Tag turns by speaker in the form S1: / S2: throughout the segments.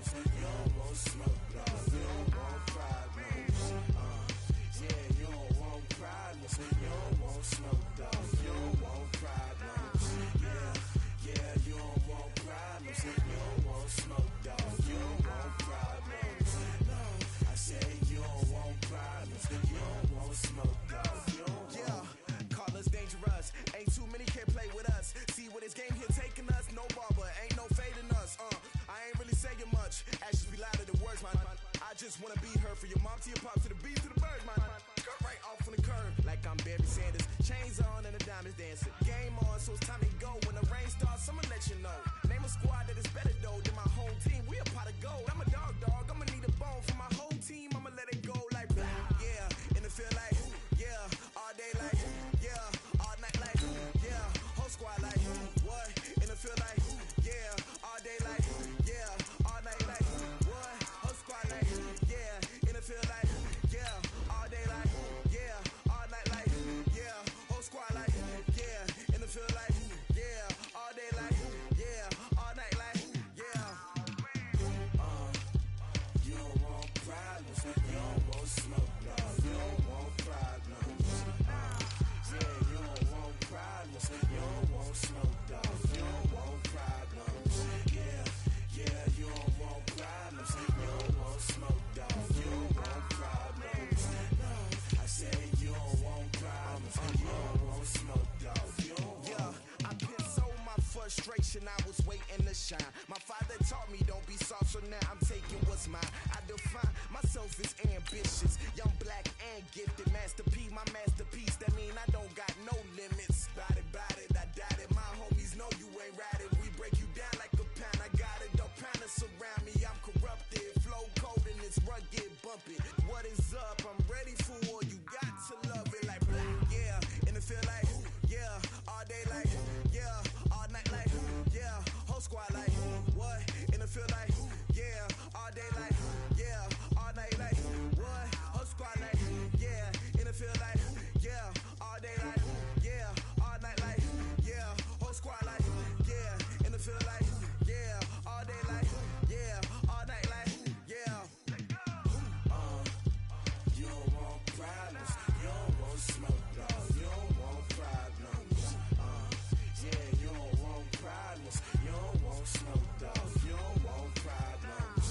S1: You don't want smoke, dog. You don't want problems. Yeah, you don't want problems. You don't want smoke, dog. You don't want problems. Yeah, you don't want problems. You don't want smoke, dog. You don't want problems. No, I say you don't want problems. You don't want smoke, dog. You don't want. Yeah, call us dangerous. Ain't too many can play with us. See what this game here taking us. No barber, ain't no fading us. I ain't really saying much. Actions be louder than words, man. I just wanna be heard for your mom to your pop to the beat to the bird, man. Cut right off on the curb like I'm Barry Sanders. Chains on and the diamonds dancing. Game on, so it's time to go. When the rain starts, I'ma let you know. Name a squad that is better though than my home team. We a pot of gold. I'm a dog. I'ma need a bone for my whole team. I'ma let it go like yeah. In the field like yeah. All day like yeah. All night like yeah. Whole squad like what? In the field like yeah. All day like yeah. All night like what? Whole squad like yeah. In the field like yeah. All day like yeah. All night like yeah. Whole squad like yeah. In the field like yeah. All day like yeah. All night like yeah. You don't want problems. You don't want smoke, no. You don't want problems. Yeah, you don't want problems. You don't want smoke, dog. You don't want problems. Yeah, you don't want problems. You don't want smoke, dog. You don't want problems. No, I say you don't want problems. You don't want smoke, dog. You don't want. Yeah, I pissed so my frustration. I was waiting to shine. My father taught me don't be soft, so now I'm taking what's mine. I define myself as ambitious, young, black, and gifted. Master P, my masterpiece. That mean I don't got no limits. Bout it, I doubt it. My homies know you ain't ratted. We break you down like a pound. I got it, don't pound to surround me. I'm corrupted, flow cold and it's rugged, bumpy. What is up? I'm ready for war. You got to love it like black, yeah. In the field like yeah. All day like yeah. All night like yeah. Whole squad like what? In the field like yeah. All day like yeah. All night like what? Whole squad like yeah. In the field like yeah. All day like yeah. All night like yeah. Whole squad like yeah. In the field like yeah. All day like yeah. All night like yeah. You don't want problems. You don't want smoke, dog. You don't want problems. Yeah, you don't want problems. You don't want smoke, dog. You don't want problems.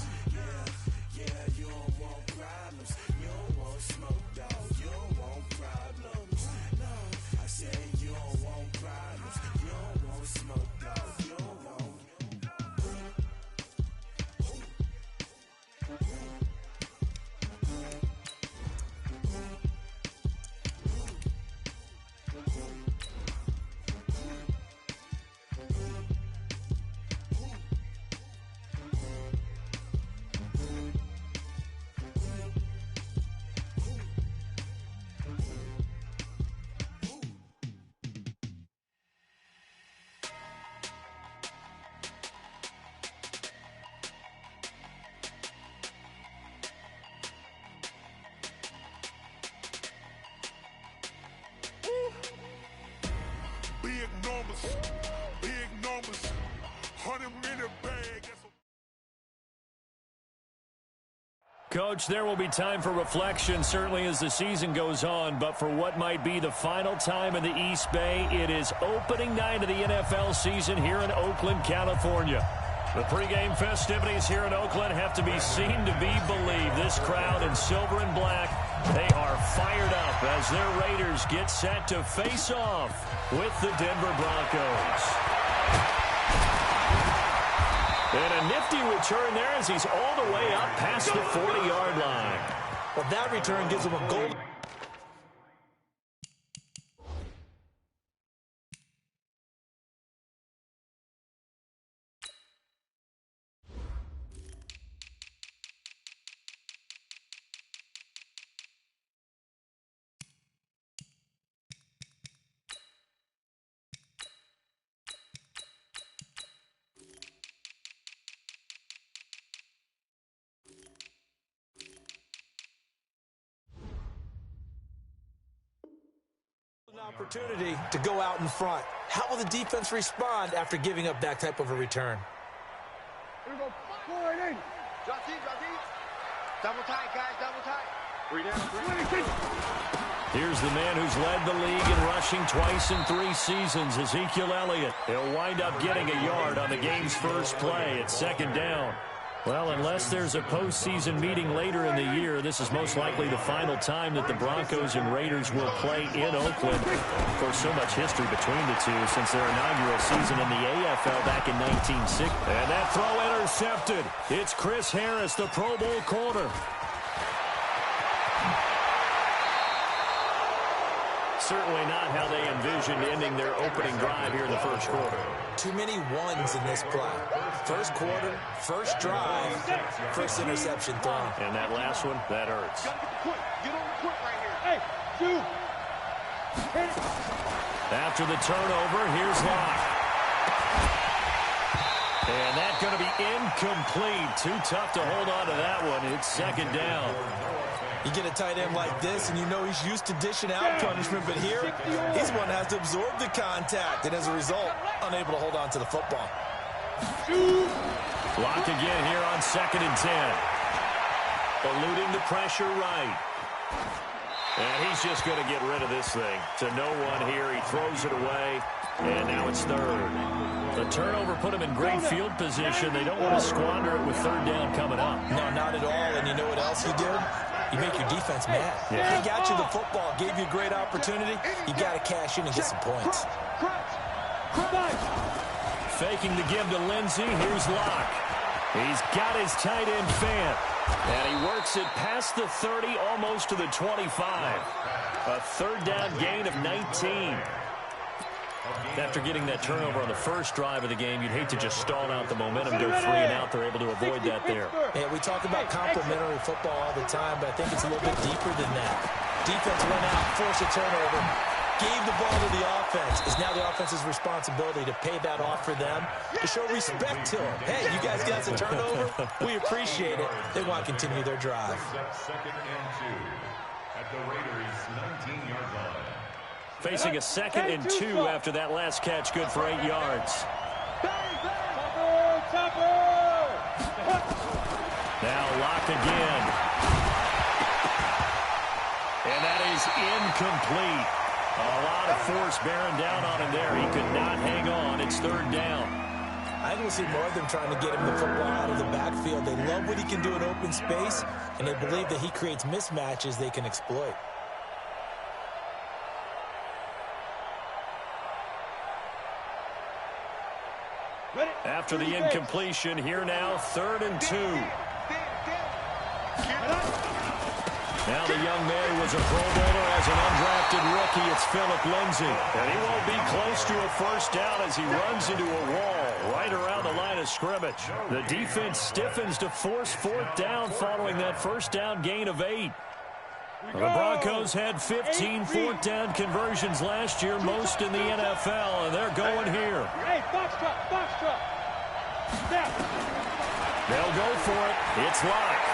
S1: Yeah, you don't want problems. You don't want smoke, dog. You don't want problems. No, I say you don't want problems. You don't want smoke, dog. You don't want.
S2: Big numbers, 100-minute bag.
S3: Coach, there will be time for reflection, certainly as the season goes on, but for what might be the final time in the East Bay, it is opening night of the NFL season here in Oakland, California. The pregame festivities here in Oakland have to be seen to be believed. This crowd in silver and black, they are fired up as their Raiders get set to face off with the Denver Broncos. And a nifty return there as he's all the way up past the 40-yard line.
S4: Well, that return gives him a goal. Opportunity to go out in front. How will the defense respond after giving up that type of a return?
S5: Drop deep, drop deep. Double tight, guys, double tight. 3 down, 3 down.
S3: Here's the man who's led the league in rushing twice in 3 seasons, Ezekiel Elliott. He'll wind up getting a yard on the game's first play at 2nd down. Well, unless there's a postseason meeting later in the year, this is most likely the final time that the Broncos and Raiders will play in Oakland. Of course, so much history between the two since their inaugural season in the AFL back in 1960. And that throw intercepted. It's Chris Harris, the Pro Bowl corner. Certainly not how they envisioned ending their opening drive here in the first quarter.
S4: Too many ones in this play. First quarter, first drive, first interception thrown.
S3: And that last one, that hurts.
S5: Get on the quick right here. Hey, shoot.
S3: After the turnover, here's Locke. And that's going to be incomplete. Too tough to hold on to that one. It's 2nd down.
S4: You get a tight end like this, and you know he's used to dishing out punishment, but here, he's one that has to absorb the contact, and as a result, unable to hold on to the football.
S3: Locked again here on 2nd and 10. Eluding the pressure right. And he's just going to get rid of this thing. To no one here. He throws it away, and now it's 3rd. The turnover put him in great field position. They don't want to squander it with 3rd down coming up.
S4: No, not at all, and you know what else you do? You make your defense mad. Yeah. He got you the football, gave you a great opportunity. You got to cash in and get some points.
S3: Faking the give to Lindsey. Here's Locke. He's got his tight end fan. And he works it past the 30, almost to the 25. A 3rd down gain of 19. After getting that turnover on the first drive of the game, you'd hate to just stall out the momentum, go 3 and out. They're able to avoid that there.
S4: Yeah, we talk about complementary football all the time, but I think it's a little bit deeper than that. Defense went out, forced a turnover, gave the ball to the offense. It's now the offense's responsibility to pay that off for them, to show respect to them. Hey, you guys got us a turnover? We appreciate it. They want to continue their drive.
S6: 2nd and 2 at the Raiders' 19-yard line.
S3: Facing a 2nd and 2 after that last catch, good for 8 yards. Now Locke again. And that is incomplete. A lot of force bearing down on him there. He could not hang on. It's 3rd down.
S4: I think we'll see more of them trying to get him the football out of the backfield. They love what he can do in open space, and they believe that he creates mismatches they can exploit.
S3: After the incompletion, here now, 3rd and 2. Now the young man was a Pro Bowler as an undrafted rookie. It's Phillip Lindsay. And he won't be close to a 1st down as he runs into a wall right around the line of scrimmage. The defense stiffens to force 4th down following that 1st down gain of 8. The Broncos had 15 4th down conversions last year, most in the NFL, and they're going here.
S7: Hey, box truck.
S3: They'll go for it. It's Locke.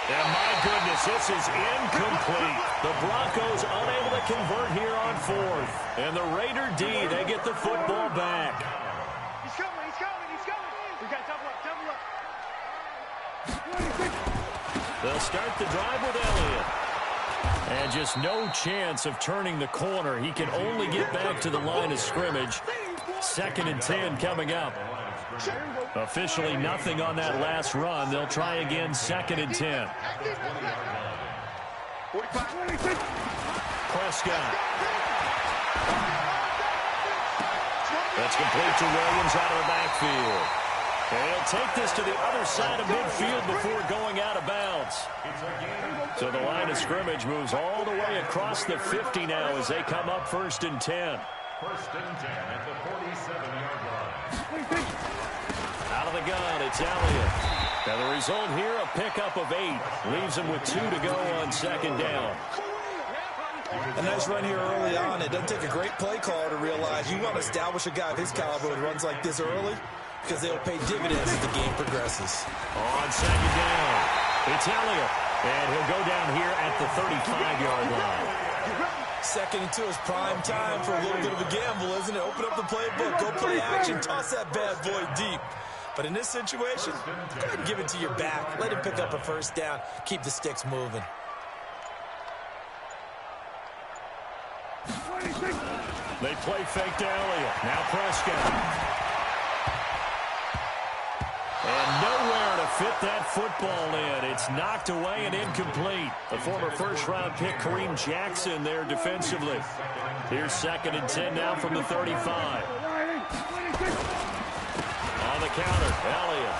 S3: And my goodness, this is incomplete. The Broncos unable to convert here on 4th. And the Raider D, they get the football back.
S5: He's coming. We got double up.
S3: They'll start the drive with Elliott. And just no chance of turning the corner. He can only get back to the line of scrimmage. 2nd and 10 coming up. Officially nothing on that last run. They'll try again, 2nd and 10. Prescott. That's complete to Williams out of the backfield. And he'll take this to the other side of midfield before going out of bounds. So the line of scrimmage moves all the way across the 50 now as they come up 1st and 10.
S6: 1st and 10 at the 47-yard line.
S3: Out of the gun, it's Elliott. Now the result here, a pickup of 8. Leaves him with 2 to go on 2nd down.
S4: A nice run here early on. It doesn't take a great play caller to realize you want to establish a guy of his caliber who runs like this early, because they'll pay dividends as the game progresses.
S3: On 2nd down, it's Elliott. And he'll go down here at the 35-yard line.
S4: 2nd and 2 is prime time for a little bit of a gamble, isn't it? Open up the playbook, go play action, toss that bad boy deep. But in this situation, go ahead and give it to your back. Let him pick up a first down. Keep the sticks moving.
S3: They play fake to Elliott. Now Prescott. And nowhere to fit that football in. It's knocked away and incomplete. The former first-round pick, Kareem Jackson, there defensively. Here's 2nd and 10 now from the 35. On the counter, Elliott.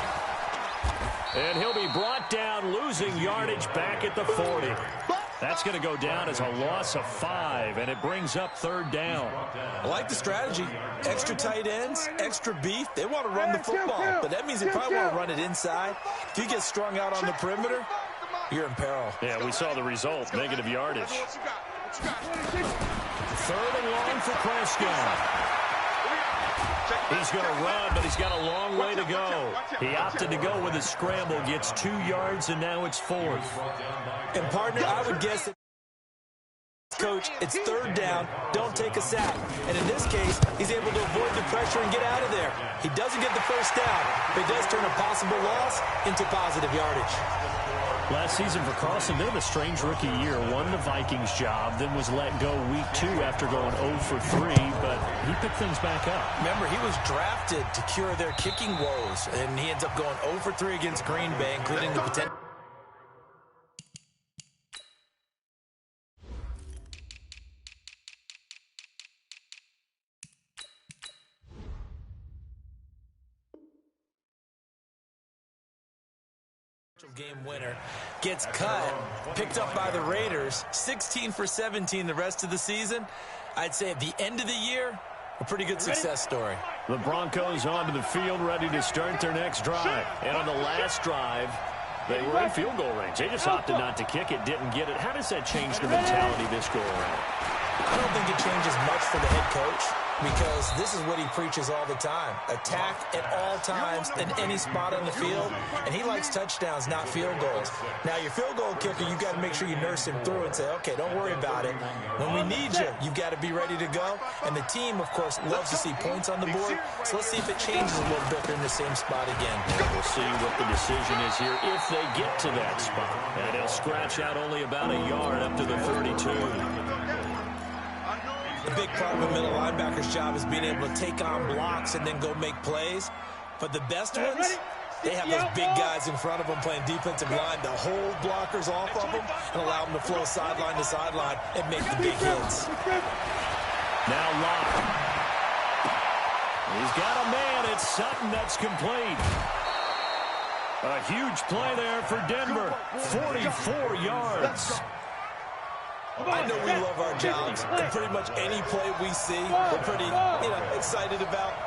S3: And he'll be brought down, losing yardage back at the 40. That's going to go down as a loss of 5, and it brings up 3rd down.
S4: I like the strategy. Extra tight ends, extra beef. They want to run the football, but that means they probably want to run it inside. If you get strung out on the perimeter, you're in peril.
S3: Yeah, we saw the result, negative yardage. 3rd and long for Prescott. He's going to run, but he's got a long way to go. He opted to go with a scramble, gets 2 yards, and now it's 4th.
S4: And, partner, I would guess that, coach, it's 3rd down, don't take a sack. And in this case, he's able to avoid the pressure and get out of there. He doesn't get the first down, but he does turn a possible loss into positive yardage.
S3: Last season for Carlson, bit of a strange rookie year. Won the Vikings job, then was let go week 2 after going 0 for 3, but he picked things back up.
S4: Remember, he was drafted to cure their kicking woes, and he ends up going 0 for 3 against Green Bay, including the potential. Game winner, gets cut, picked up by the Raiders, 16 for 17 the rest of the season. I'd say at the end of the year, a pretty good success story.
S3: The Broncos onto the field, ready to start their next drive. And on the last drive, they were in field goal range. They just opted not to kick it, didn't get it. How does that change the mentality this go around?
S4: I don't think it changes much for the head coach, because this is what he preaches all the time. Attack at all times in any spot on the field, and he likes touchdowns, not field goals. Now, your field goal kicker, you've got to make sure you nurse him through and say, okay, don't worry about it. When we need you, you've got to be ready to go. And the team, of course, loves to see points on the board, so let's see if it changes a little bit. They're in the same spot again.
S3: We'll see what the decision is here if they get to that spot. And he'll scratch out only about a yard up to the 32.
S4: The big part of a middle linebacker's job is being able to take on blocks and then go make plays. But the best ones, they have those big guys in front of them playing defensive line to hold blockers off of them and allow them to flow sideline to sideline and make the big hits.
S3: Now Locke. He's got a man. It's Sutton that's complete. A huge play there for Denver. 44 yards.
S4: I know we love our jobs, and pretty much any play we see, we're pretty, excited about.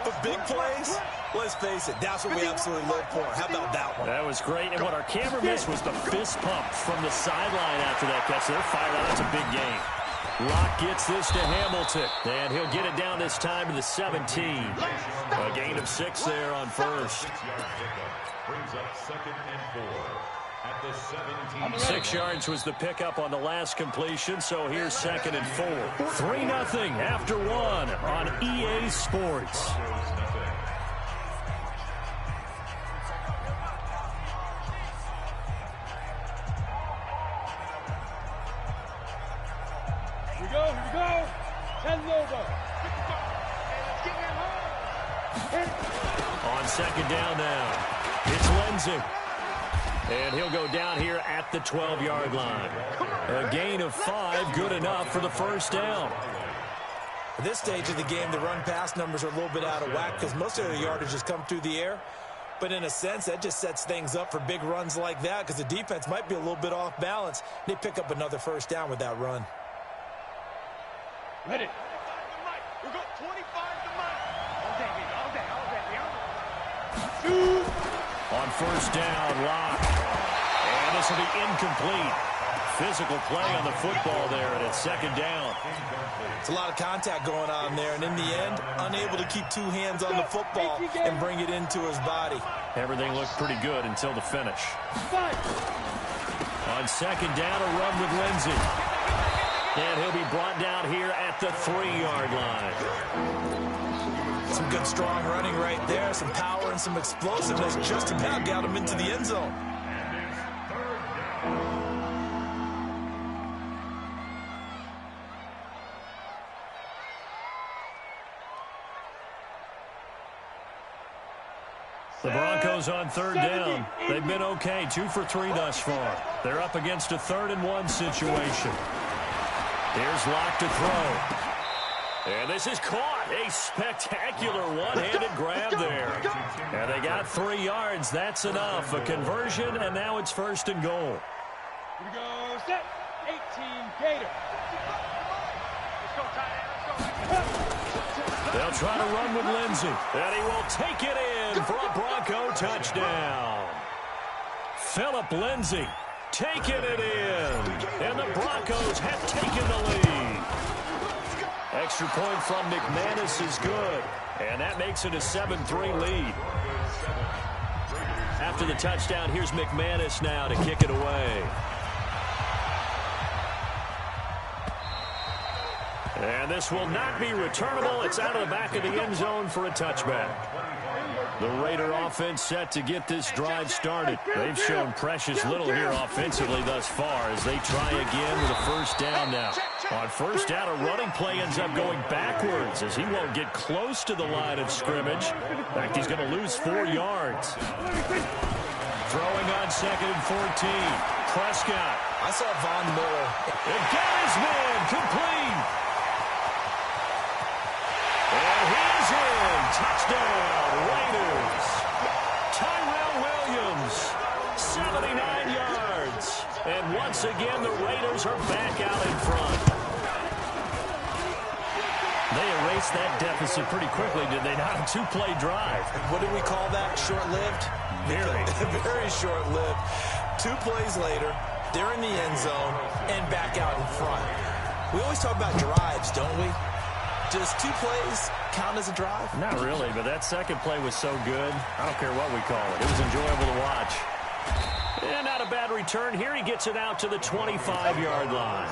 S4: But big plays, let's face it, that's what we absolutely live for. How about that one?
S3: That was great, and what our camera missed was the fist pump from the sideline after that catch. They're fired out. It's a big game. Locke gets this to Hamilton, and he'll get it down this time to the 17. A gain of 6 there on first.
S6: Brings up 2nd and 4. At the 17.
S3: 6 yards was the pickup on the last completion, so here's 2nd and 4. 3-0 after 1 on EA Sports.
S7: Here we go. 10 over.
S3: On 2nd down now, it's Lindsey. And he'll go down here at the 12-yard line. A gain of 5, good enough for the first down.
S4: At this stage of the game, the run-pass numbers are a little bit out of whack because most of the yardage has come through the air. But in a sense, that just sets things up for big runs like that because the defense might be a little bit off balance. They pick up another first down with that run.
S7: Ready.
S5: We got 25 to Mike.
S7: Shoot.
S3: On first down, Locke. And this will be incomplete. Physical play on the football there, and it's 2nd down.
S4: It's a lot of contact going on there, and in the end, unable to keep 2 hands on the football and bring it into his body.
S3: Everything looked pretty good until the finish. On 2nd down, a run with Lindsey. And he'll be brought down here at the 3-yard line.
S4: Some good strong running right there, some power and some explosiveness just about got him into the end zone.
S3: The Broncos on third down. They've been okay, 2 for 3 thus far. They're up against a 3rd-and-1 situation. Here's Locke to throw. And this is caught. A spectacular one-handed grab there. And they got 3 yards. That's enough. A conversion, and now it's 1st and goal.
S7: Here we go. Set. 18 Gator.
S5: Let's go, tight end. Let's go.
S3: They'll try to run with Lindsey. And he will take it in for a Bronco touchdown. Phillip Lindsey taking it in. And the Broncos have taken the lead. Extra point from McManus is good. And that makes it a 7-3 lead. After the touchdown, here's McManus now to kick it away. And this will not be returnable. It's out of the back of the end zone for a touchback. The Raider offense set to get this drive started. They've shown precious little here offensively thus far as they try again with a 1st down now. On 1st down, a running play ends up going backwards as he won't get close to the line of scrimmage. In fact, he's going to lose 4 yards. Throwing on 2nd and 14. Prescott.
S4: I saw Von Miller.
S3: And got his man complete. And he's in. Touchdown, Raiders. Tyrell Williams, 79 yards. And once again, the Raiders are back out in front. They erased that deficit pretty quickly, did they not? A 2-play drive.
S4: What do we call that? Short-lived?
S3: Very.
S4: Very short-lived. 2 plays later, they're in the end zone and back out in front. We always talk about drives, don't we? Does 2 plays count as a drive?
S3: Not really, but that second play was so good. I don't care what we call it. It was enjoyable to watch. And not a bad return here. He gets it out to the 25-yard line.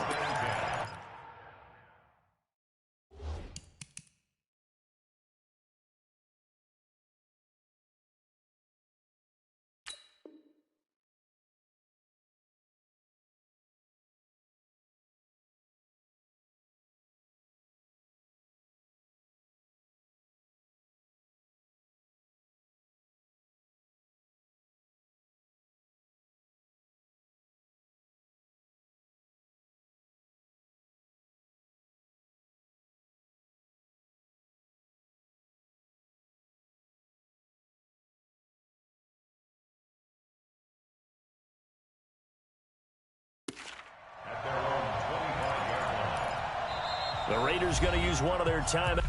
S3: The Raiders going to use one of their timeouts.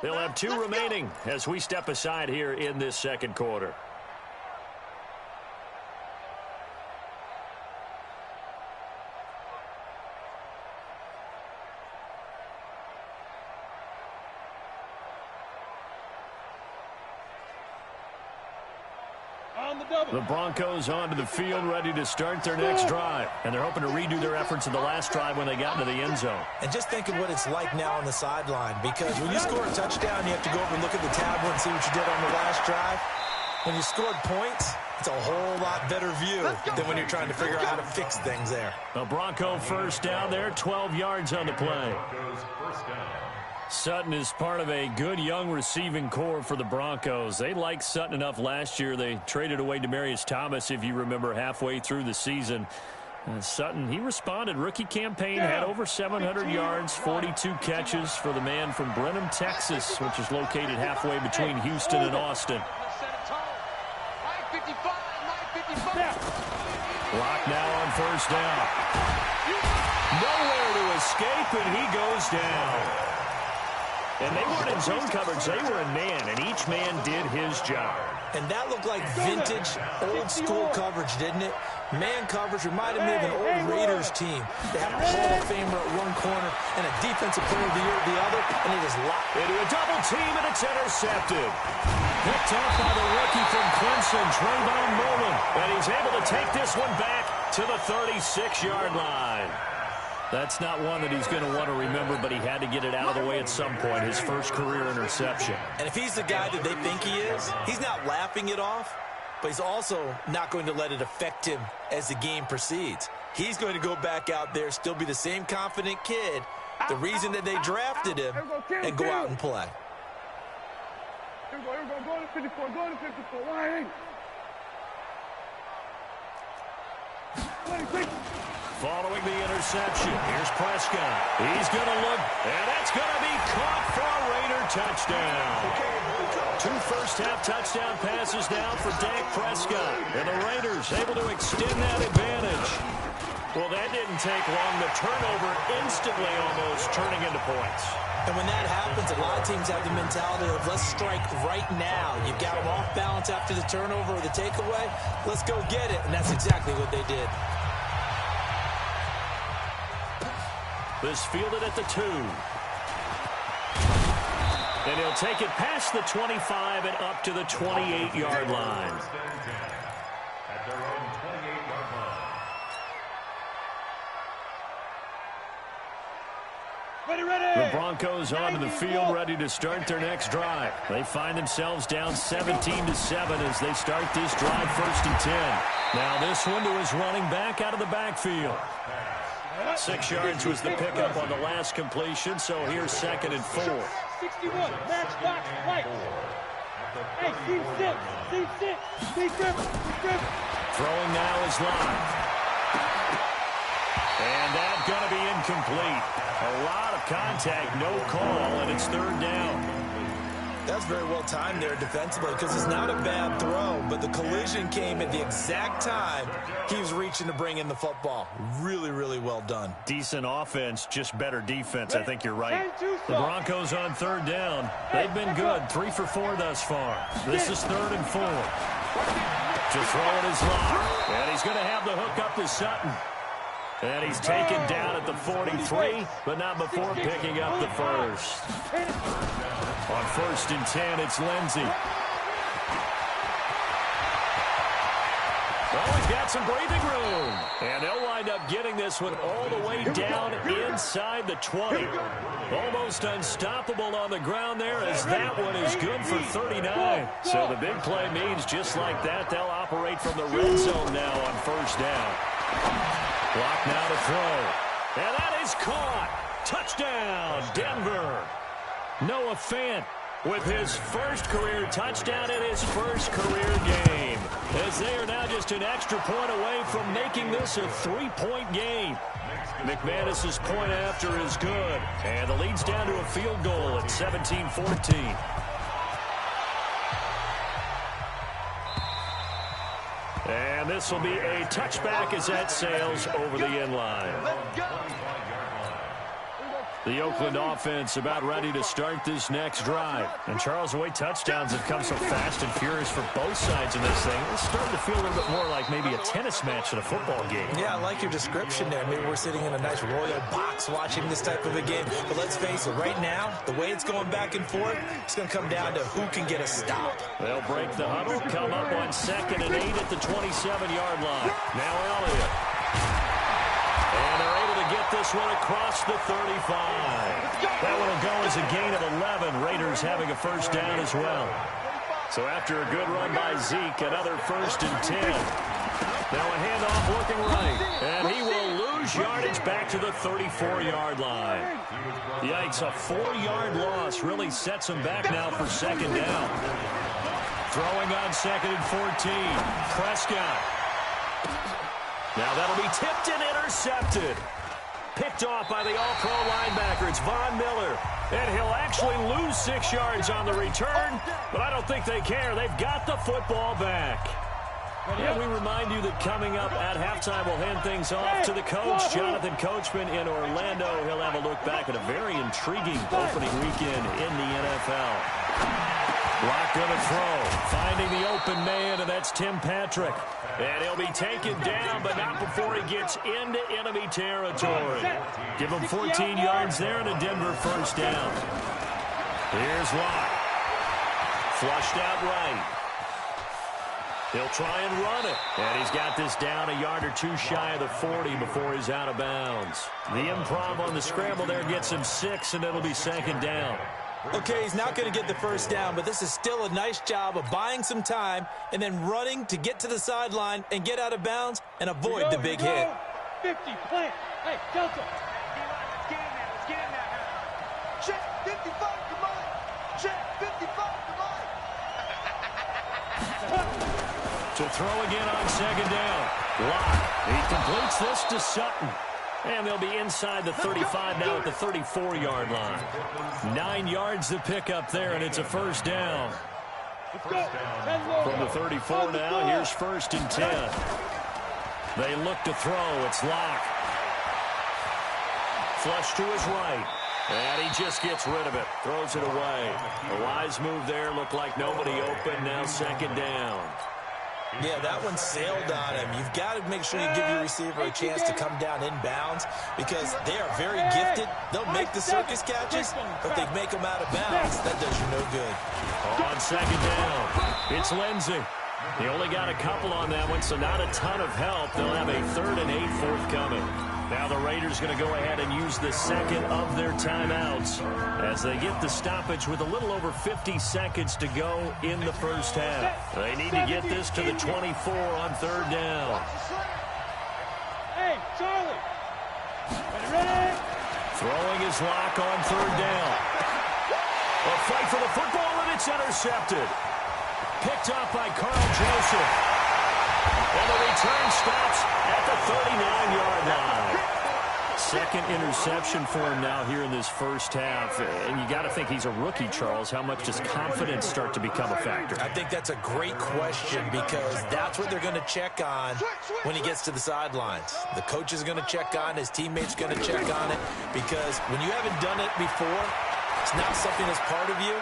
S3: They'll have 2 remaining as we step aside here in this second quarter. The Broncos onto the field, ready to start their next drive. And they're hoping to redo their efforts in the last drive when they got into the end zone.
S4: And just think of what it's like now on the sideline, because when you score a touchdown, you have to go over and look at the tablet and see what you did on the last drive. When you scored points, it's a whole lot better view than when you're trying to figure out how to fix things there.
S3: A Bronco 1st down there, 12 yards on the play. Sutton is part of a good young receiving core for the Broncos. They liked Sutton enough last year. They traded away Demaryius Thomas, if you remember, halfway through the season. Sutton, he responded. Rookie campaign, had over 700 yards, 42 catches for the man from Brenham, Texas, which is located halfway between Houston and Austin. Clock now on first down. Nowhere to escape, and he goes down. And they weren't in zone coverage. They were in man, and each man did his job.
S4: And that looked like vintage, old-school coverage, didn't it? Man coverage reminded me of an old Raiders team. They had a Hall of Famer at one corner and a Defensive Player of the Year at the other, and it is locked
S3: into a double team, and it's intercepted. Picked off by the rookie from Clemson, Trayvon Mullen. And he's able to take this one back to the 36-yard line. That's not one that he's going to want to remember, but he had to get it out of the way at some point, his first career interception.
S4: And if he's the guy that they think he is, he's not laughing it off, but he's also not going to let it affect him as the game proceeds. He's going to go back out there, still be the same confident kid, the reason that they drafted him, and go out and play.
S7: Here we go, go to 54, go to 54, line. 26.
S3: Following the interception, here's Prescott. He's going to look, and that's going to be caught for a Raider touchdown. 2 first-half touchdown passes now for Dak Prescott. And the Raiders able to extend that advantage. Well, that didn't take long. The turnover instantly almost turning into points.
S4: And when that happens, a lot of teams have the mentality of let's strike right now. You've got them off balance after the turnover or the takeaway. Let's go get it. And that's exactly what they did.
S3: This fielded at the 2. And he'll take it past the 25 and up to the 28-yard line.
S6: At their own 28-yard line.
S7: Ready.
S3: The Broncos onto the field, ready to start their next drive. They find themselves down 17-7 as they start this drive 1st and 10. Now this one to his running back out of the backfield. 6 yards was the pickup on the last completion, so here's 2nd and 4.
S7: 61, match box, right. Hey, C6.
S3: Throwing now is live. And that's going to be incomplete. A lot of contact, no call, and it's 3rd down.
S4: That's very well timed there defensively because it's not a bad throw, but the collision came at the exact time he was reaching to bring in the football. Really, really well done.
S3: Decent offense, just better defense. I think you're right. The Broncos on 3rd down. They've been good. 3 for 4 thus far. This is 3rd and 4. To throw it is locked. And he's going to have the hook up to Sutton. And he's taken down at the 43, but not before picking up the first. On 1st and 10, it's Lindsey. Well, he's got some breathing room. And they'll wind up getting this one all the way down inside the 20. Almost unstoppable on the ground there as that one is good for 39. So the big play means just like that, they'll operate from the red zone now on 1st down. Clock now to throw. And that is caught. Touchdown, Denver. Noah Fant with his first career touchdown in his first career game. As they are now just an extra point away from making this a 3-point game. McManus's point after is good. And the lead's down to a field goal at 17-14. And this will be a touchback as that sails over the end line. The Oakland offense about ready to start this next drive. And, Charles, the way touchdowns have come so fast and furious for both sides in this thing, it's starting to feel a little bit more like maybe a tennis match in a football game. Yeah, I like your description there. Maybe we're sitting in a nice royal box watching this type of a game. But let's face it, right now, the way it's going back and forth, it's going to come down to who can get a stop. They'll break the huddle, come up on 2nd and 8 at the 27-yard line. Now Elliott. And they're able to get this one across the 35. That one will go as a gain of 11. Raiders having a first down as well. So after a good run by Zeke, another 1st and 10. Now a handoff looking right. And he will lose yardage back to the 34-yard line. Yikes, a 4-yard loss really sets him back now for 2nd down. Throwing on 2nd and 14. Prescott. Now that'll be tipped and intercepted. Picked off by the all-pro linebacker. It's Von Miller. And he'll actually lose 6 yards on the return, but I don't think they care. They've got the football back. And we remind you that coming up at halftime, we'll hand things off to the coach, Jonathan Coachman in Orlando. He'll have a look back at a very intriguing opening weekend in the NFL. Block going to throw, finding the open man, and that's Tim Patrick. And he'll be taken down, but not before he gets into enemy territory. Give him 14 yards there and a Denver first down. Here's Locke. Flushed out right. He'll try and run it. And he's got this down a yard or two shy of the 40 before he's out of bounds. The improv on the scramble there gets him 6, and it'll be second down.
S4: Okay, he's not going to get the first down, but this is still a nice job of buying some time and then running to get to the sideline and get out of bounds and avoid the big hit.
S7: 50, plant. Hey, Delta.
S5: Let's get in there. Let's get in there. Check 55, come on. Check 55, come on.
S3: To throw again on second down. Locke. He completes this to Sutton. And they'll be inside the 35 now at the 34-yard line. 9 yards to pick up there, and it's a first down. From the 34 now, here's 1st and 10. They look to throw. It's Locke. Flush to his right. And he just gets rid of it. Throws it away. A wise move there. Looked like nobody open. Now second down.
S4: Yeah, that one sailed on him. You've got to make sure you give your receiver a chance to come down inbounds because they are very gifted. They'll make the circus catches, but they make them out of bounds. That does you no good.
S3: On second down, it's Lindsey. He only got a couple on that one, so not a ton of help. They'll have a 3rd and 8 forthcoming. Now the Raiders going to go ahead and use the second of their timeouts as they get the stoppage with a little over 50 seconds to go in the first half. They need to get this to the 24 on 3rd down.
S7: Hey, Charlie. Ready?
S3: Throwing his Locke on 3rd down. A fight for the football, and it's intercepted. Picked up by Carl Joseph. And the return stops at the 39-yard line. Second interception for him now here in this first half. And you got to think he's a rookie, Charles. How much does confidence start to become a factor?
S4: I think that's a great question because that's what they're going to check on when he gets to the sidelines. The coach is going to check on, his teammates going to check on it because when you haven't done it before, it's not something that's part of you.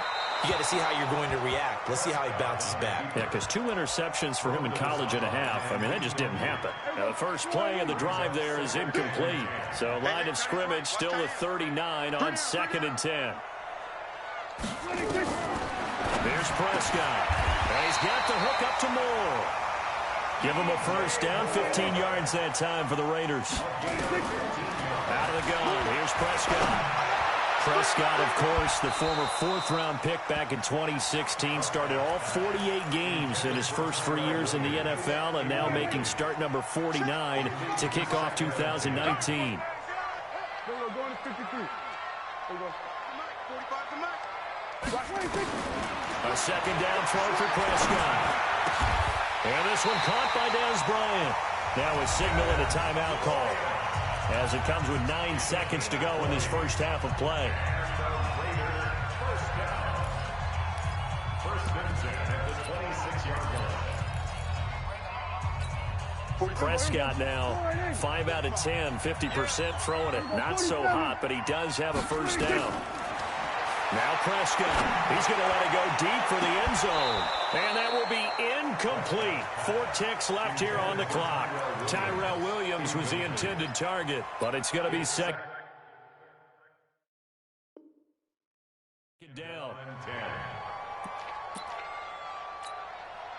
S4: You got to see how you're going to react. Let's see how he bounces back.
S3: Yeah, because 2 interceptions for him in college and a half. I mean, that just didn't happen. Now, the first play of the drive there is incomplete. So line of scrimmage still at 39 on 2nd and 10. There's Prescott. And he's got the hook up to Moore. Give him a first down, 15 yards that time for the Raiders. Out of the gun, here's Prescott. Prescott, of course, the former 4th-round pick back in 2016, started all 48 games in his first 3 years in the NFL, and now making start number 49 to kick off 2019.
S7: Going to 53.
S3: A second down throw for Prescott. And this one caught by Dez Bryant. Now a signal and a timeout call, as it comes with 9 seconds to go in this first half of play. Prescott now 5 out of 10, 50% throwing it. Not so hot, but he does have a first down. Now Prescott, he's going to let it go deep for the end zone. And that will be incomplete. 4 ticks left here on the clock. Tyrell Williams was the intended target, but it's going to be second down.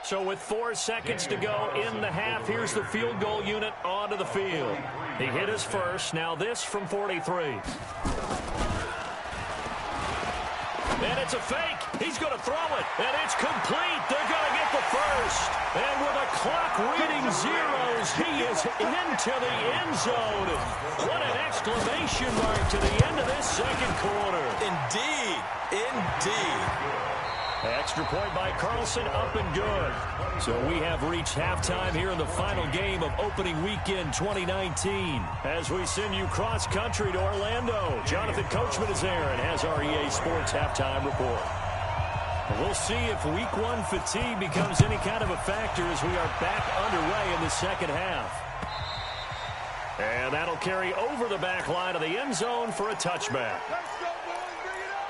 S3: So with 4 seconds to go in the half, here's the field goal unit onto the field. He hit his first. Now this from 43. And it's a fake. He's going to throw it. And it's complete. They're going to get the first. And with the clock reading zeros, he is into the end zone. What an exclamation mark to the end of this second quarter.
S4: Indeed. Indeed.
S3: Extra point by Carlson, up and good. So we have reached halftime here in the final game of opening weekend 2019. As we send you cross-country to Orlando, Jonathan Coachman is there and has our EA Sports halftime report. We'll see if week one fatigue becomes any kind of a factor as we are back underway in the second half. And that'll carry over the back line of the end zone for a touchback.
S7: Let's go, boys. Bring it up.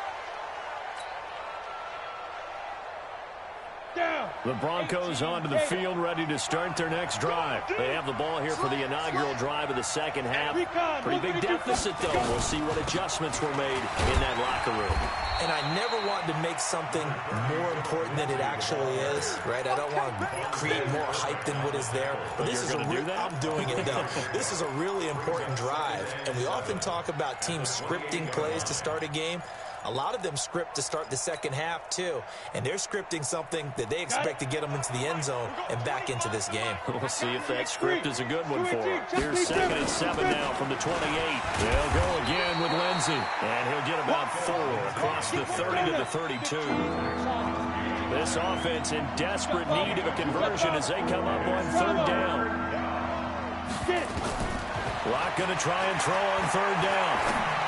S7: Down.
S3: The Broncos onto the field, ready to start their next drive. They have the ball here for the inaugural drive of the second half. Pretty big deficit, though. We'll see what adjustments were made in that locker room.
S4: And I never wanted to make something more important than it actually is, right? I don't want to create more hype than what is there. But this is
S3: do that?
S4: I'm doing it, though. This is a really important drive. And we often talk about teams scripting plays to start a game. A lot of them script to start the second half, too. And they're scripting something that they expect to get them into the end zone and back into this game.
S3: We'll see if that script is a good one for them. Here's 2nd and 7 now from the 28. They'll go again with Lindsey. And he'll get about 4 across the 30 to the 32. This offense in desperate need of a conversion as they come up on 3rd down. Locke going to try and throw on 3rd down.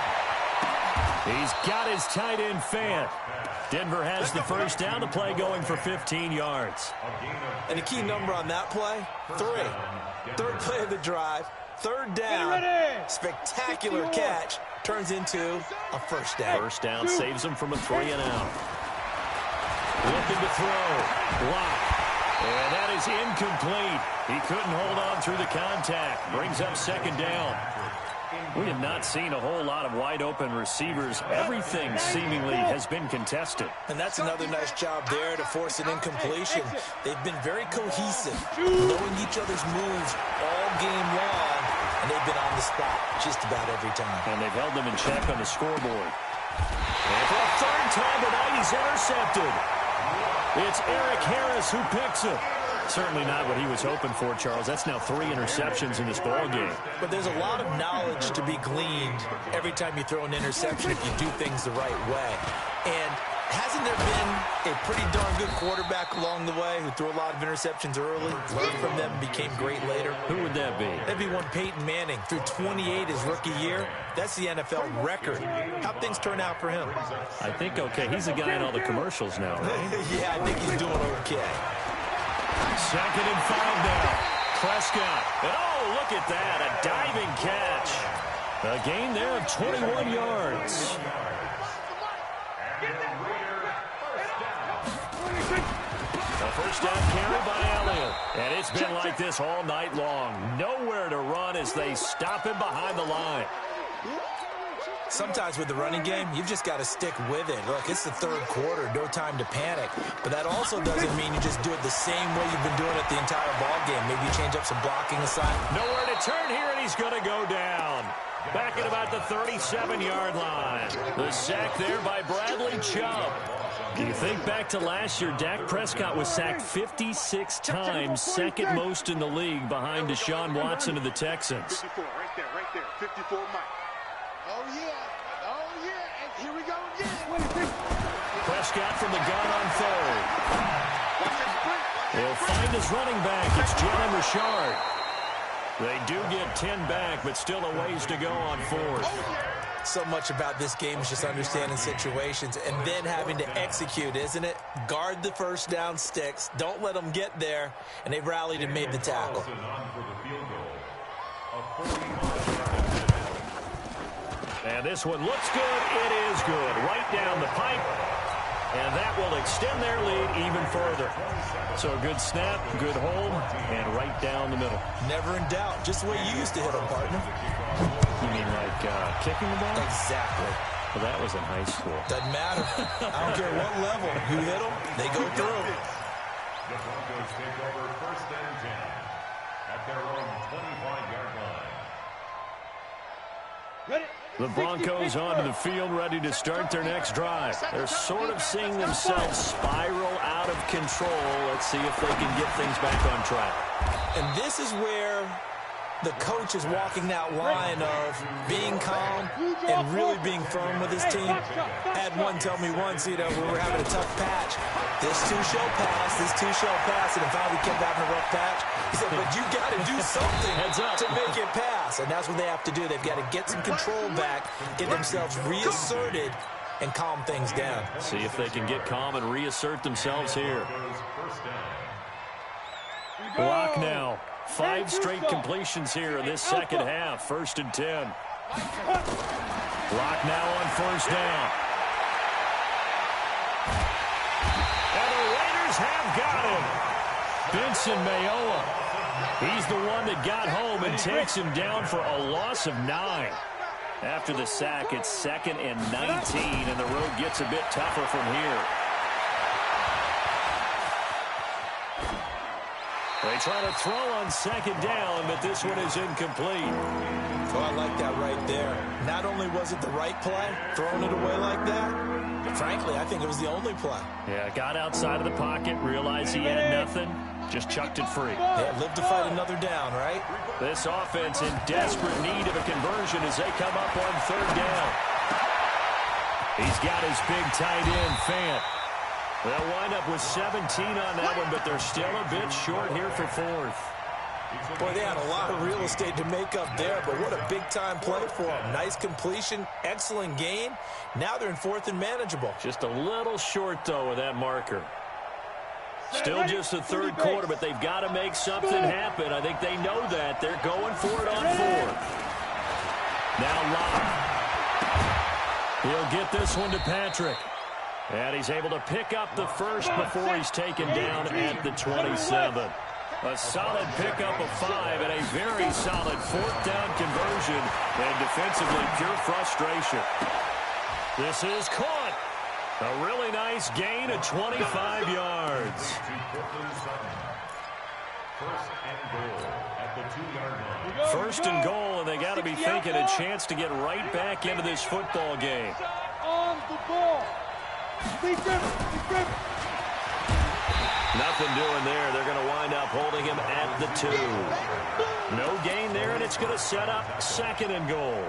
S3: He's got his tight end Fant. Denver has the first down. The play going for 15 yards.
S4: And the key number on that play, 3. 3rd play of the drive, 3rd down, spectacular catch, turns into a first down.
S3: First down saves him from a 3 and out. Looking to throw. Block. And that is incomplete. He couldn't hold on through the contact. Brings up 2nd down. We have not seen a whole lot of wide-open receivers. Everything seemingly has been contested.
S4: And that's another nice job there to force an incompletion. They've been very cohesive, knowing each other's moves all game long, and they've been on the spot just about every time.
S3: And they've held them in check on the scoreboard. And for a 3rd time tonight, he's intercepted. It's Eric Harris who picks it. Certainly not what he was hoping for, Charles. That's now 3 interceptions in this ballgame.
S4: But there's a lot of knowledge to be gleaned every time you throw an interception if you do things the right way. And hasn't there been a pretty darn good quarterback along the way who threw a lot of interceptions early, learned from them, became great later?
S3: Who would that be?
S4: That'd be one Peyton Manning. Threw 28 his rookie year. That's the NFL record. How'd things turn out for him?
S3: I think okay. He's a guy in all the commercials now, right?
S4: Yeah, I think he's doing okay.
S3: 2nd and 5 now. Prescott. And oh, look at that. A diving catch. A gain there of 21 yards. A first down carry by Elliott. And it's been like this all night long. Nowhere to run as they stop him behind the line.
S4: Sometimes with the running game, you've just got to stick with it. Look, it's the 3rd quarter, no time to panic. But that also doesn't mean you just do it the same way you've been doing it the entire ball game. Maybe you change up some blocking aside.
S3: Nowhere to turn here, and he's going to go down. Back at about the 37-yard line. The sack there by Bradley Chubb. Do you think back to last year, Dak Prescott was sacked 56 times, 2nd most in the league behind Deshaun Watson of the Texans.
S7: 54, right there, 54 Mike. Oh, yeah. And here we go again.
S3: Prescott from the gun on 3rd. He'll find his running back. It's Jalen Richard. They do get 10 back, but still a ways to go on 4th.
S4: So much about this game is just understanding situations and then having to execute, isn't it? Guard the first down sticks. Don't let them get there. And they've rallied and made the tackle.
S3: And this one looks good. It is good. Right down the pipe. And that will extend their lead even further. So a good snap, good hold, and right down the middle.
S4: Never in doubt. Just the way you used to hit them, partner.
S3: You mean like kicking the ball?
S4: Exactly.
S3: Well, that was in high school.
S4: Doesn't matter. I don't care what level. You hit them, they go through.
S6: The Broncos take over 1st and 10 at their own 25-yard line.
S7: Ready?
S3: The Broncos onto the field, ready to start their next drive. They're sort of seeing themselves spiral out of control. Let's see if they can get things back on track.
S4: And this is where the coach is walking that line of being calm and really being firm with his team. I had one tell me once, when we were having a tough patch, this too shall pass, this too shall pass, and if finally kept having a rough patch, he said, but you got to do something to make it pass. And that's what they have to do. They've got to get some control back, get themselves reasserted, and calm things down.
S3: See if they can get calm and reassert themselves here. Block now. 5 straight completions here in this second half. 1st and 10. Block now on 1st down. And the Raiders have got him. Benson Mayowa. He's the one that got home and takes him down for a loss of 9. After the sack, it's 2nd and 19, and the road gets a bit tougher from here. They try to throw on 2nd down, but this one is incomplete.
S4: Oh, I like that right there. Not only was it the right play, throwing it away like that, but frankly, I think it was the only play.
S3: Yeah, got outside of the pocket, realized he had nothing, just chucked it free.
S4: Yeah, live to fight another down, right?
S3: This offense in desperate need of a conversion as they come up on 3rd down. He's got his big tight end, Fant. They'll wind up with 17 on that one, but they're still a bit short here for 4th.
S4: Boy, they had a lot of real estate to make up there, but what a big-time play for them. Nice completion, excellent gain. Now they're in 4th and manageable.
S3: Just a little short, though, with that marker. Still just the 3rd quarter, but they've got to make something happen. I think they know that. They're going for it on 4th. Now Locke. He'll get this one to Patrick. And he's able to pick up the 1st before he's taken down at the 27. A solid pickup of 5 and a very solid 4th down conversion. And defensively, pure frustration. This is caught. A really nice gain of 25 yards. 1st and goal, and they got to be thinking a chance to get right back into this football game.
S5: On the ball.
S3: Nothing doing there. They're going to wind up holding him at the 2. No gain there, and it's going to set up 2nd and goal.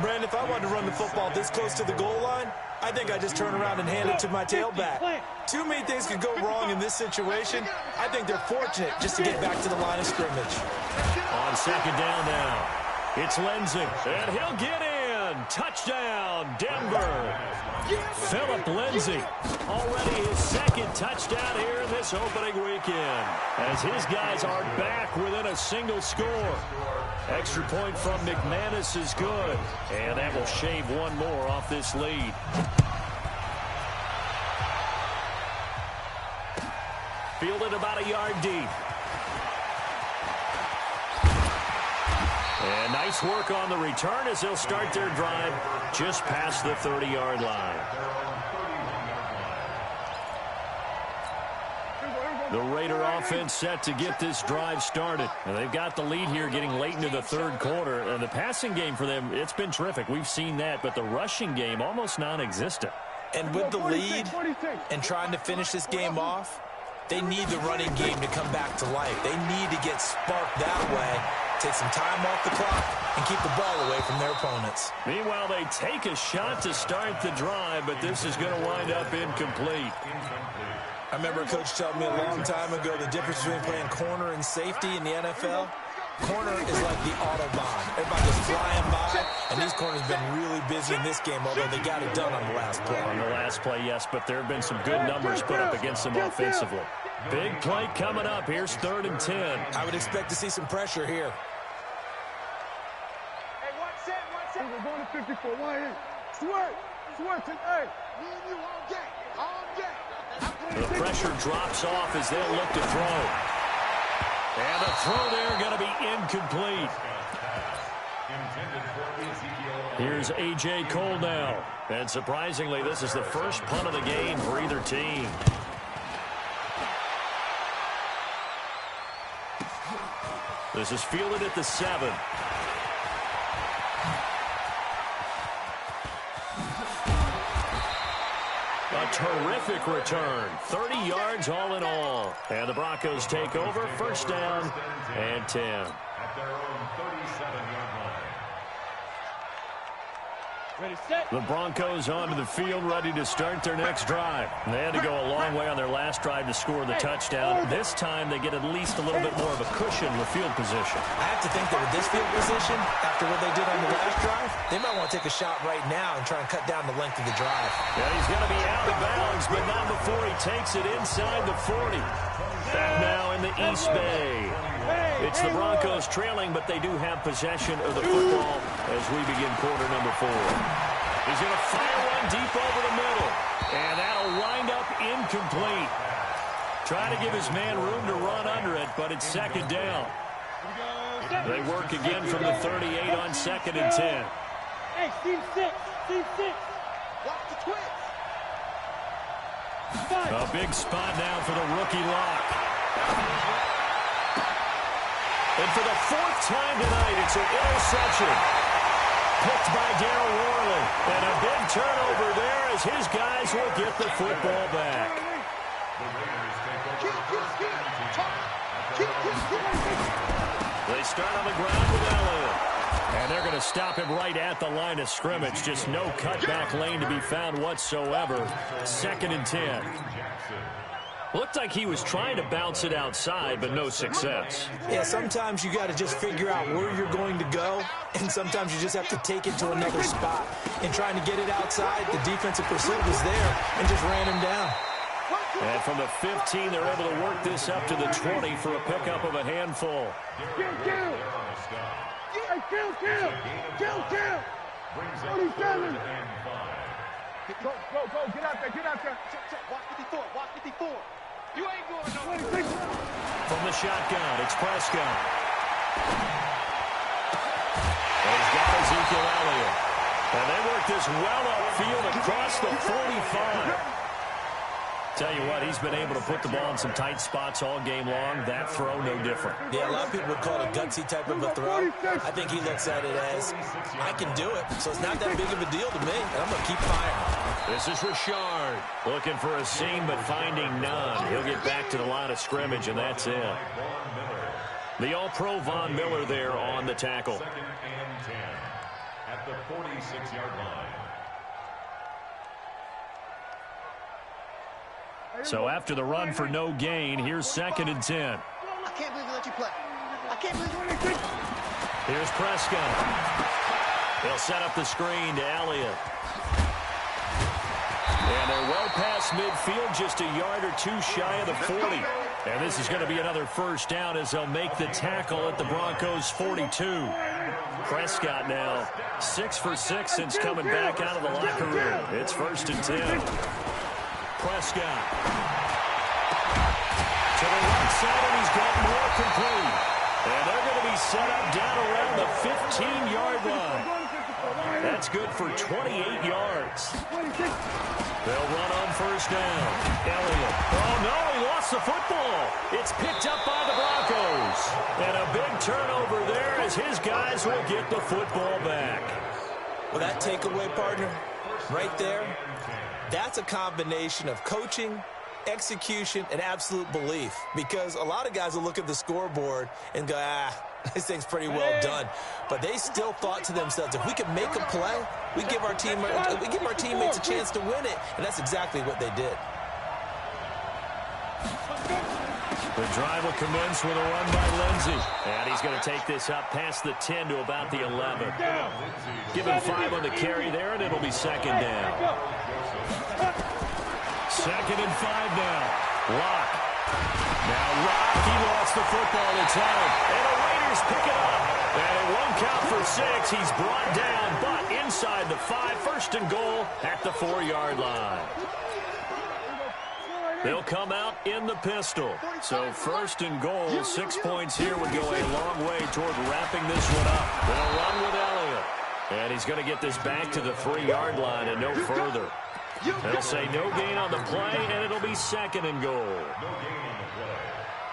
S4: Brandon, if I wanted to run the football this close to the goal line, I think I just turn around and hand it to my tailback. Too many things could go wrong in this situation. I think they're fortunate just to get back to the line of scrimmage.
S3: On 2nd down now, it's Lindsay, and he'll get in. Touchdown, Denver. Philip Lindsay, already his 2nd touchdown here in this opening weekend, as his guys are back within a single score. Extra point from McManus is good, and that will shave one more off this lead. Fielded about a yard deep. And nice work on the return as they'll start their drive just past the 30-yard line. The Raider offense set to get this drive started. And they've got the lead here getting late into the 3rd quarter. And the passing game for them, it's been terrific. We've seen that, but the rushing game almost non-existent.
S4: And with the lead and trying to finish this game off, they need the running game to come back to life. They need to get sparked that way, take some time off the clock, and keep the ball away from their opponents.
S3: Meanwhile, they take a shot to start the drive, but this is going to wind up incomplete.
S4: I remember a coach telling me a long time ago the difference between playing corner and safety in the NFL. Corner is like the Autobahn. Everybody's flying by, and these corners have been really busy in this game, although they got it done on the last play.
S3: On the last play, yes, but there have been some good numbers put up against them offensively. Big play coming up. Here's 3rd and 10.
S4: I would expect to see some pressure here.
S5: Hey, one set. We're going to 54. One here. Swerve. Hey, me and you all game.
S3: The pressure drops off as they'll look to throw. And the throw there going to be incomplete. Here's A.J. Cole now. And surprisingly, this is the first punt of the game for either team. This is fielded at the 7. A terrific return. 30 yards all in all. And the Broncos take over. 1st down and 10.
S6: At their own 37-yard
S3: The Broncos onto the field, ready to start their next drive. They had to go a long way on their last drive to score the touchdown. This time, they get at least a little bit more of a cushion with field position.
S4: I have to think that with this field position, after what they did on the last drive, they might want to take a shot right now and try and cut down the length of the drive.
S3: Yeah, he's going to be out of bounds, but not before he takes it inside the 40. Back now in the East Bay. It's the Broncos trailing, but they do have possession of the football as we begin quarter number 4. He's going to fire one deep over the middle, and that'll wind up incomplete. Trying to give his man room to run under it, but it's second down. They work again from the 38 on 2nd and 10.
S5: Hey, team 6. Watch the twins.
S3: A big spot now for the rookie Lock. And for the 4th time tonight, it's an interception. Picked by Darryl Worley. And a big turnover there as his guys will get the football back. They start on the ground with Elliott. And they're going to stop him right at the line of scrimmage. Just no cutback lane to be found whatsoever. 2nd and 10. Looked like he was trying to bounce it outside, but no success.
S4: Yeah, sometimes you got to just figure out where you're going to go, and sometimes you just have to take it to another spot. And trying to get it outside, the defensive pursuit was there and just ran him down.
S3: And from the 15, they're able to work this up to the 20 for a pickup of a handful.
S5: Kill. 47. Go. Get out there. Check. Walk 54. You ain't going nowhere.
S3: From the shotgun, it's Prescott. And he's got Ezekiel Elliott. And they work this well upfield across the 45. Tell you what, he's been able to put the ball in some tight spots all game long. That throw, no different.
S4: Yeah, a lot of people would call it a gutsy type of a throw. I think he looks at it as, I can do it, so it's not that big of a deal to me, and I'm going to keep firing.
S3: This is Richard looking for a seam, but finding none. He'll get back to the line of scrimmage, and that's it. The All-Pro Von Miller there on the tackle.
S6: 2nd and 10 at the 46-yard line.
S3: So after the run for no gain, here's 2nd and 10.
S5: I can't believe they let you play. I can't believe you.
S3: Here's Prescott. They'll set up the screen to Elliott. And they're well past midfield, just a yard or two shy of the 40. And this is going to be another first down as they'll make the tackle at the Broncos' 42. Prescott now 6 for 6 since coming back out of the locker room. It's 1st and 10. Prescott to the right side, and he's got more complete. And they're going to be set up down around the 15-yard line. That's good for 28 yards. They'll run on first down. Elliott. Oh, no, he lost the football. It's picked up by the Broncos. And a big turnover there as his guys will get the football back.
S4: Well, that takeaway, partner, right there, that's a combination of coaching, execution, and absolute belief. Because a lot of guys will look at the scoreboard and go, this thing's pretty well done. But they still thought to themselves, if we can make a play, we give our teammates a chance to win it. And that's exactly what they did.
S3: The drive will commence with a run by Lindsey. And he's going to take this up past the 10 to about the 11. Give him 5 on the carry there, and it'll be 2nd down. 2nd and 5 now. Lock. Now Lock, he lost the football. It's out. And the Raiders pick it up. And it won't count for 6. He's brought down, but inside the 5. 1st and goal at the 4-yard line. They'll come out in the pistol. So 1st and goal, 6 points here would go a long way toward wrapping this one up. They'll run with Elliott. And he's going to get this back to the 3-yard line and no further. They'll say no gain on the play, and it'll be 2nd and goal.
S6: No gain on the play.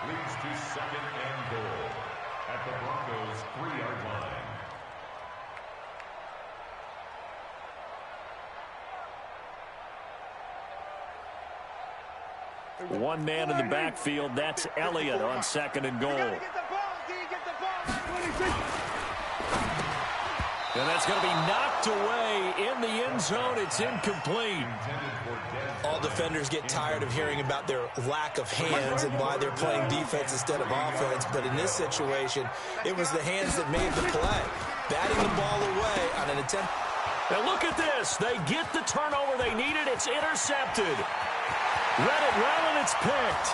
S6: Leads to 2nd and goal at the Broncos' 3-yard line.
S3: One man in the backfield, that's Elliott on 2nd and goal. And that's going to be knocked away in the end zone. It's incomplete.
S4: All defenders get tired of hearing about their lack of hands and why they're playing defense instead of offense. But in this situation, it was the hands that made the play. Batting the ball away on an attempt.
S3: And look at this. They get the turnover they needed. It's intercepted. Read it well, and it's picked.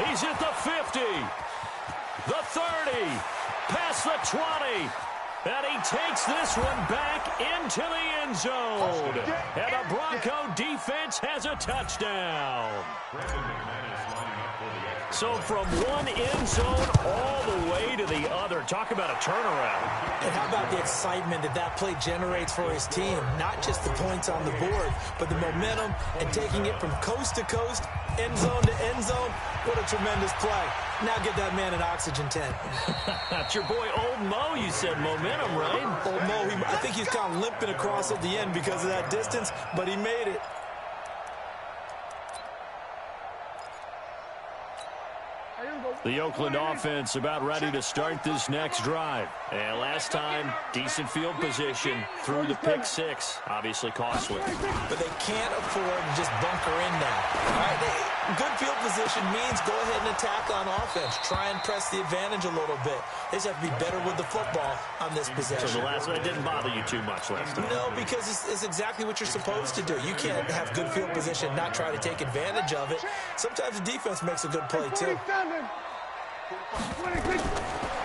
S3: He's at the 50, the 30, past the 20. And he takes this one back into the end zone. And the Bronco defense has a touchdown. So from one end zone all the way to the other. Talk about a turnaround.
S4: And how about the excitement that that play generates for his team? Not just the points on the board, but the momentum and taking it from coast to coast, end zone to end zone. What a tremendous play. Now get that man an oxygen tent.
S3: That's your boy Old Mo. You said momentum, right?
S4: Old Mo, I think he's kind of limping across at the end because of that distance, but he made it.
S3: The Oakland offense about ready to start this next drive. And last time, decent field position through the pick six. Obviously costly.
S4: But they can't afford to just bunker in now. All right, good field position means go ahead and attack on offense. Try and press the advantage a little bit. They just have to be better with the football on this possession.
S3: So the last one didn't bother you too much last time?
S4: No, because it's exactly what you're supposed to do. You can't have good field position, not try to take advantage of it. Sometimes the defense makes a good play, too.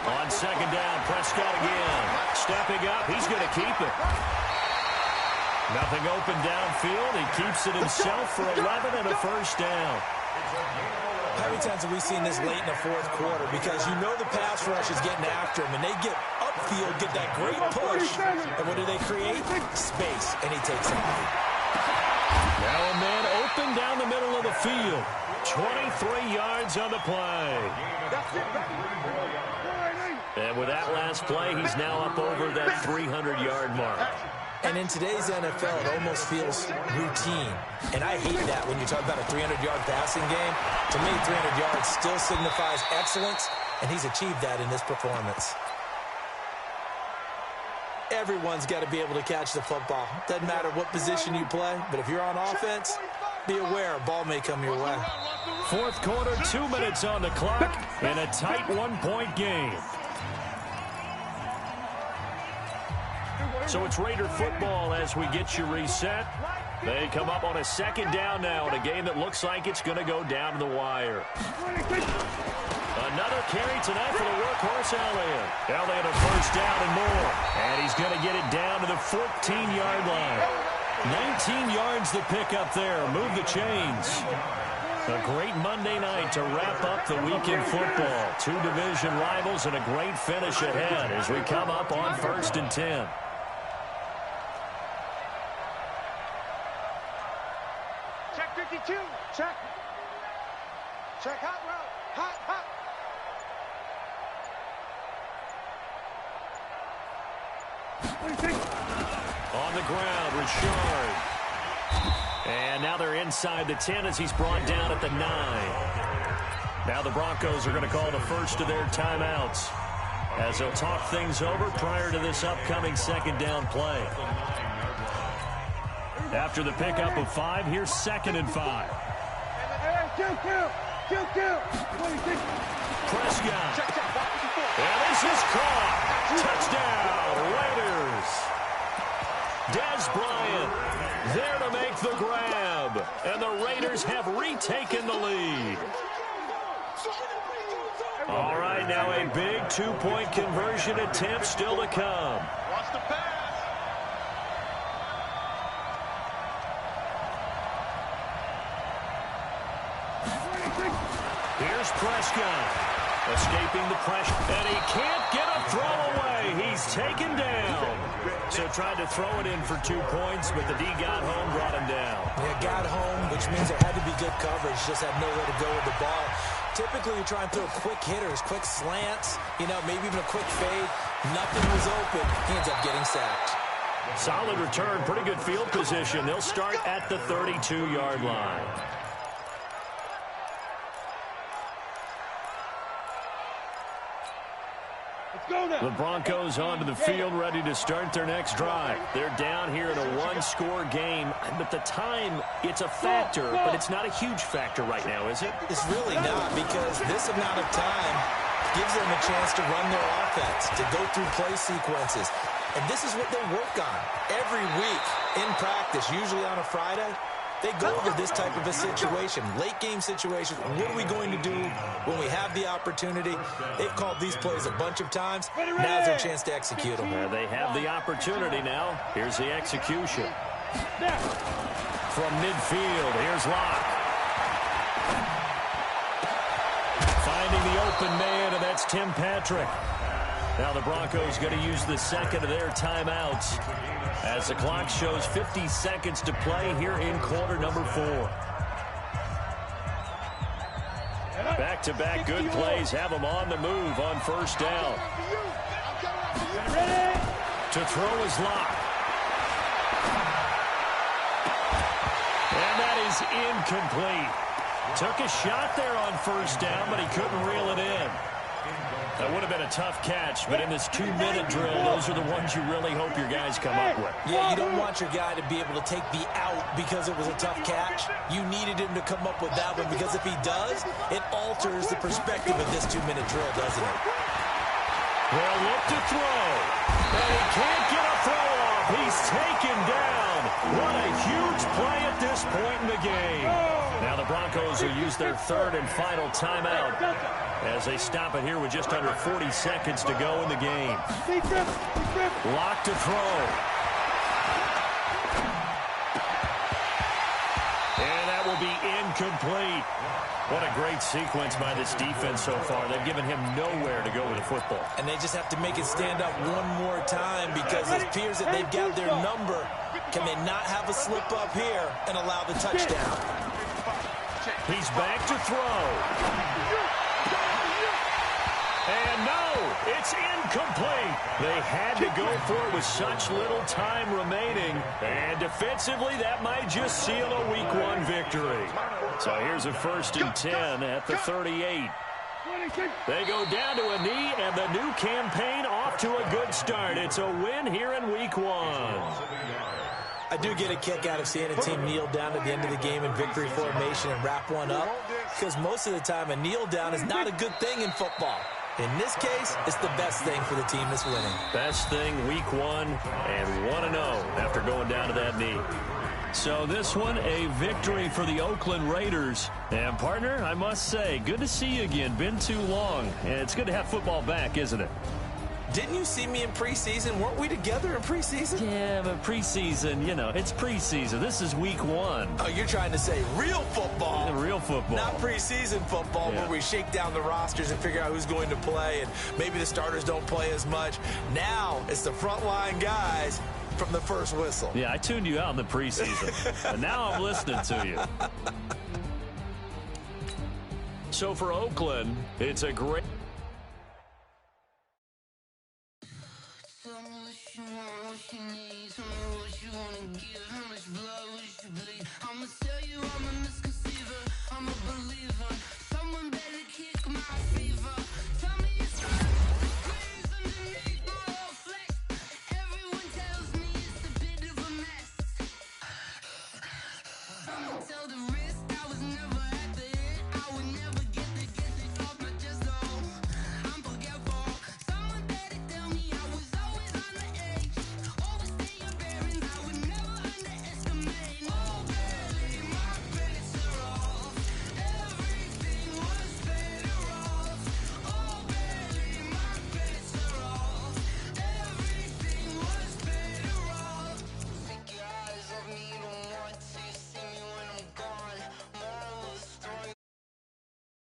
S3: On second down, Prescott again. Stepping up, he's going to keep it. Nothing open downfield. He keeps it himself for 11 and a first down.
S4: How many times have we seen this late in the fourth quarter? Because you know the pass rush is getting after him, and they get upfield, get that great push. And what do they create? Space, and he takes it.
S3: Now a man open down the middle of the field. 23 yards on the play. And with that last play, he's now up over that 300-yard mark.
S4: And in today's NFL, it almost feels routine. And I hate that when you talk about a 300-yard passing game. To me, 300 yards still signifies excellence, and he's achieved that in this performance. Everyone's got to be able to catch the football. Doesn't matter what position you play, but if you're on offense, be aware a ball may come your way.
S3: Fourth quarter, 2 minutes on the clock, and a tight one-point game. So it's Raider football as we get you reset. They come up on a second down now in a game that looks like it's going to go down to the wire. Another carry tonight for the workhorse Elliott. Elliott a first down and more. And he's going to get it down to the 14-yard line. 19 yards to pick up there. Move the chains. A great Monday night to wrap up the weekend football. Two division rivals and a great finish ahead as we come up on 1st and 10.
S5: Check 52. Check. Check hot route. Hot, hot.
S3: On the ground, Richard. And now they're inside the 10 as he's brought down at the 9. Now the Broncos are going to call the first of their timeouts as they'll talk things over prior to this upcoming second down play. After the pickup of 5, here's 2nd and 5. Prescott. And this is caught. Touchdown, Raiders. Dez Bryant there to make the grab. And the Raiders have retaken the lead. All right, now a big 2-point conversion attempt still to come.
S5: Watch the pass.
S3: Here's Prescott. Escaping the pressure. And he can't get a throw away. He's taken down. So tried to throw it in for 2 points, but the D got home, brought him down.
S4: Yeah, got home, which means there had to be good coverage. Just had nowhere to go with the ball. Typically, you try and throw quick hitters, quick slants, maybe even a quick fade. Nothing was open. He ends up getting sacked.
S3: Solid return, pretty good field position. They'll start at the 32-yard line. The Broncos onto the field, ready to start their next drive. They're down here in a one-score game, but the time, it's a factor, but it's not a huge factor right now, is it?
S4: It's really not, because this amount of time gives them a chance to run their offense, to go through play sequences. And this is what they work on every week in practice, usually on a Friday. They go over this type of a situation, late-game situation. What are we going to do when we have the opportunity? They've called these plays a bunch of times. Now's their chance to execute them.
S3: They have the opportunity now. Here's the execution. From midfield, here's Locke. Finding the open man, and that's Tim Patrick. Now the Broncos going to use the second of their timeouts as the clock shows 50 seconds to play here in quarter number 4. Back-to-back good plays have them on the move on first down. To throw is Locke. And that is incomplete. Took a shot there on first down, but he couldn't reel it in. That would have been a tough catch, but in this 2-minute drill, those are the ones you really hope your guys come up with.
S4: Yeah, you don't want your guy to be able to take the out because it was a tough catch. You needed him to come up with that one, because if he does, it alters the perspective of this 2-minute drill, doesn't it?
S3: They'll look to throw, and he can't get a throw off. He's taken down. What a huge play at this point in the game. Now the Broncos will use their third and final timeout as they stop it here with just under 40 seconds to go in the game. Locke to throw. And that will be incomplete. What a great sequence by this defense so far. They've given him nowhere to go with the football.
S4: And they just have to make it stand up one more time, because it appears that they've got their number. Can they not have a slip up here and allow the touchdown?
S3: He's back to throw. And no, it's incomplete. They had to go for it with such little time remaining. And defensively, that might just seal a Week 1 victory. So here's a 1st and 10 at the 38. They go down to a knee, and the new campaign off to a good start. It's a win here in Week 1.
S4: I do get a kick out of seeing a team kneel down at the end of the game in victory formation and wrap one up, because most of the time a kneel down is not a good thing in football. In this case, it's the best thing for the team that's winning.
S3: Best thing Week 1 and 1-0 after going down to that knee. So this one, a victory for the Oakland Raiders. And partner, I must say, good to see you again. Been too long. And it's good to have football back, isn't it?
S4: Didn't you see me in preseason? Weren't we together in preseason?
S3: Yeah, but preseason, you know, it's preseason. This is Week 1.
S4: Oh, you're trying to say real football.
S3: Yeah, real football.
S4: Not preseason football, where we shake down the rosters and figure out who's going to play, and maybe the starters don't play as much. Now it's the frontline guys from the first whistle.
S3: Yeah, I tuned you out in the preseason, and now I'm listening to you. So for Oakland, it's a great...
S8: I'ma tell you I'm a misconceiver, I'm a believer.